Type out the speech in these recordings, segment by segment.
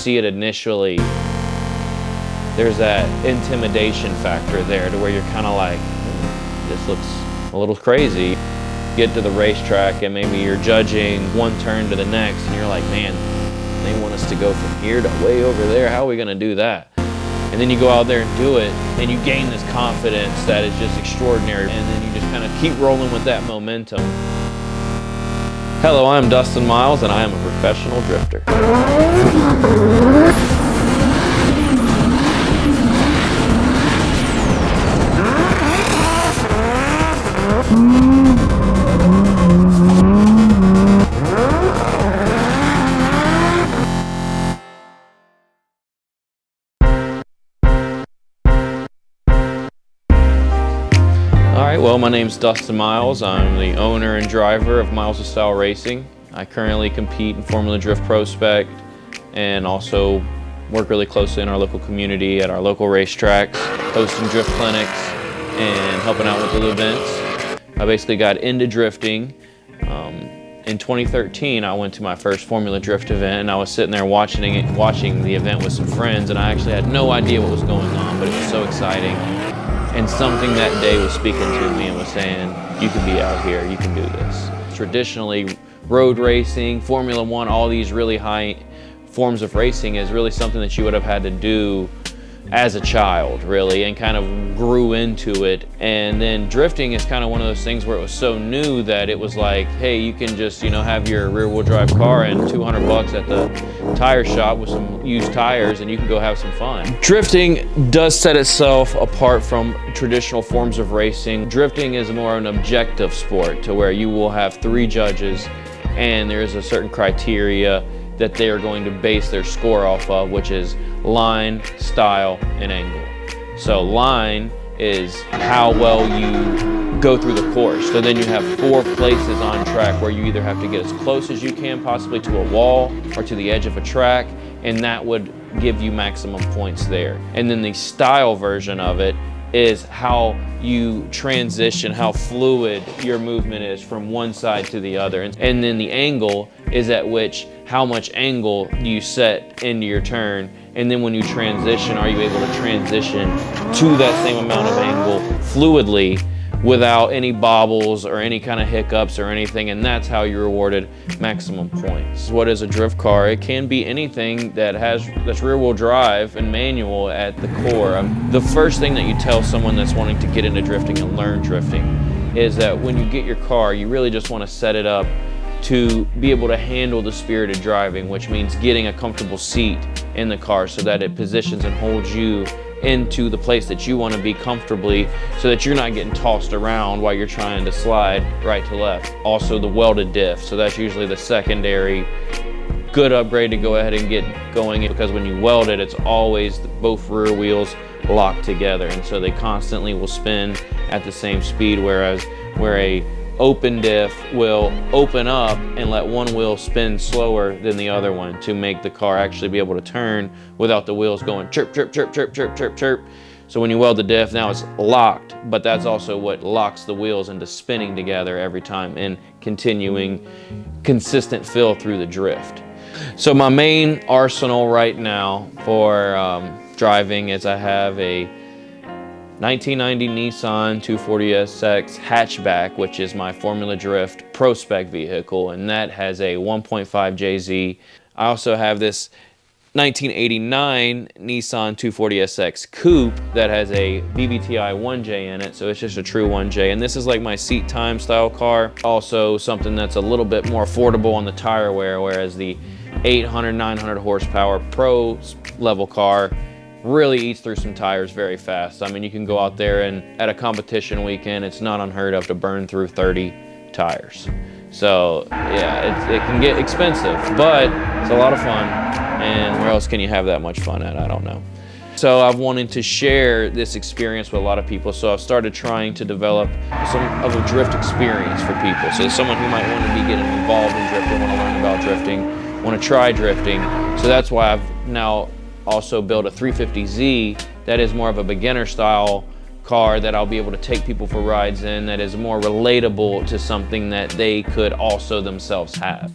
see it initially, there's that intimidation factor there to where you're kind of like, this looks a little crazy. Get to the racetrack and maybe you're judging one turn to the next and you're like, man, they want us to go from here to way over there. How are we gonna do that? And then you go out there and do it and you gain this confidence that is just extraordinary. And then you just kind of keep rolling with that momentum. Hello, I'm Dustin Miles and I am a professional drifter. Well, my name's Dustin Miles. I'm the owner and driver of Miles of Style Racing. I currently compete in Formula Drift Pro Spec and also work really closely in our local community at our local racetracks, hosting drift clinics and helping out with the events. I basically got into drifting. In 2013, I went to my first Formula Drift event and I was sitting there watching the event with some friends, and I actually had no idea what was going on, but it was so exciting. And something that day was speaking to me and was saying, you can be out here, you can do this. Traditionally, road racing, Formula One, all these really high forms of racing is really something that you would have had to do as a child, really, and kind of grew into it. And then drifting is kind of one of those things where it was so new that it was like, hey, you can just, have your rear-wheel drive car and $200 at the tire shop with some used tires and you can go have some fun. Drifting does set itself apart from traditional forms of racing. Drifting is more an objective sport to where you will have 3 judges and there's a certain criteria that they are going to base their score off of, which is line, style, and angle. So line is how well you go through the course. So then you have 4 places on track where you either have to get as close as you can possibly to a wall or to the edge of a track, and that would give you maximum points there. And then the style version of it is how you transition, how fluid your movement is from one side to the other. And then the angle is at which how much angle you set into your turn. And then when you transition, are you able to transition to that same amount of angle fluidly without any bobbles or any kind of hiccups or anything, and that's how you're awarded maximum points. What is a drift car? It can be anything that's rear-wheel drive and manual at the core. The first thing that you tell someone that's wanting to get into drifting and learn drifting is that when you get your car, you really just want to set it up to be able to handle the spirited driving, which means getting a comfortable seat in the car so that it positions and holds you into the place that you want to be comfortably so that you're not getting tossed around while you're trying to slide right to left. Also the welded diff, so that's usually the secondary good upgrade to go ahead and get going, because when you weld it, it's always both rear wheels locked together, and so they constantly will spin at the same speed, whereas where a open diff will open up and let one wheel spin slower than the other one to make the car actually be able to turn without the wheels going chirp, chirp, chirp, chirp, chirp, chirp, chirp. So when you weld the diff, now it's locked, but that's also what locks the wheels into spinning together every time and continuing consistent feel through the drift. So my main arsenal right now for driving is I have a 1990 Nissan 240SX hatchback, which is my Formula Drift Pro Spec vehicle, and that has a 1.5 JZ. I also have this 1989 Nissan 240SX Coupe that has a BBTI 1J in it, so it's just a true 1J, and this is like my seat time style car. Also something that's a little bit more affordable on the tire wear, whereas the 800-900 horsepower Pro level car really eats through some tires very fast. I mean, you can go out there and at a competition weekend, it's not unheard of to burn through 30 tires. So yeah, it can get expensive, but it's a lot of fun. And where else can you have that much fun at? I don't know. So I've wanted to share this experience with a lot of people. So I've started trying to develop some of a drift experience for people. So someone who might want to be getting involved in drifting, want to learn about drifting, want to try drifting. So that's why I've now also built a 350Z that is more of a beginner style car that I'll be able to take people for rides in, that is more relatable to something that they could also themselves have.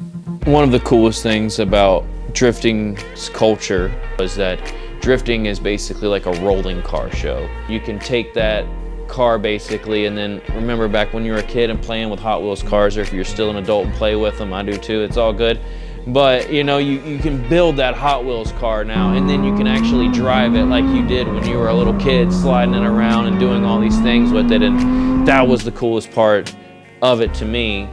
One of the coolest things about drifting's culture is that drifting is basically like a rolling car show. You can take that car basically, and then remember back when you were a kid and playing with Hot Wheels cars, or if you're still an adult and play with them, I do too, it's all good. But you know, you can build that Hot Wheels car now, and then you can actually drive it like you did when you were a little kid, sliding it around and doing all these things with it, and that was the coolest part of it to me.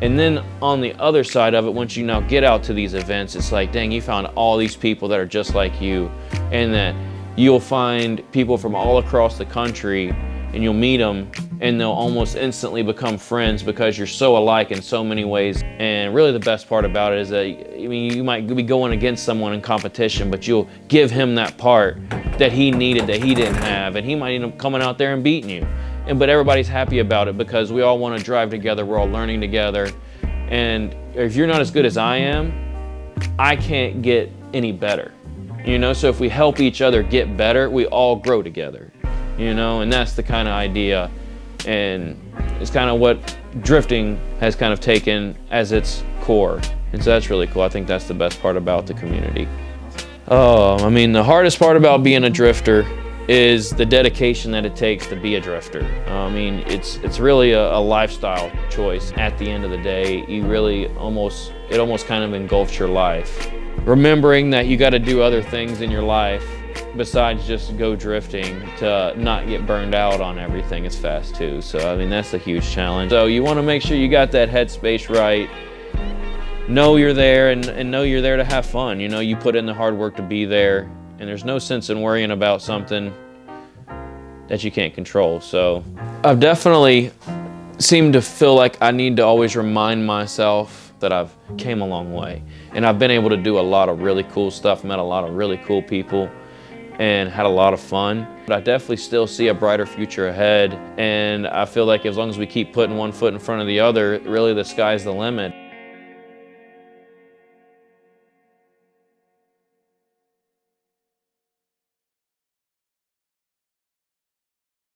And then on the other side of it, once you now get out to these events, it's like, dang, you found all these people that are just like you, and that you'll find people from all across the country, and you'll meet them and they'll almost instantly become friends because you're so alike in so many ways. And really the best part about it is that, I mean, you might be going against someone in competition, but you'll give him that part that he needed that he didn't have, and he might end up coming out there and beating you. But everybody's happy about it because we all want to drive together, we're all learning together. And if you're not as good as I am, I can't get any better. You know, so if we help each other get better, we all grow together. You know, and that's the kind of idea, and it's kind of what drifting has kind of taken as its core. And so that's really cool. I think that's the best part about the community. Oh, I mean, the hardest part about being a drifter is the dedication that it takes to be a drifter. I mean, it's really a lifestyle choice. At the end of the day, you really it almost kind of engulfs your life. Remembering that you got to do other things in your life besides just go drifting to not get burned out on everything as fast too. So I mean, that's a huge challenge. So you want to make sure you got that headspace right. Know you're there, and know you're there to have fun. You know, you put in the hard work to be there, and there's no sense in worrying about something that you can't control. So I've definitely seemed to feel like I need to always remind myself that I've came a long way, and I've been able to do a lot of really cool stuff, met a lot of really cool people, and had a lot of fun. But I definitely still see a brighter future ahead, and I feel like as long as we keep putting one foot in front of the other, really the sky's the limit.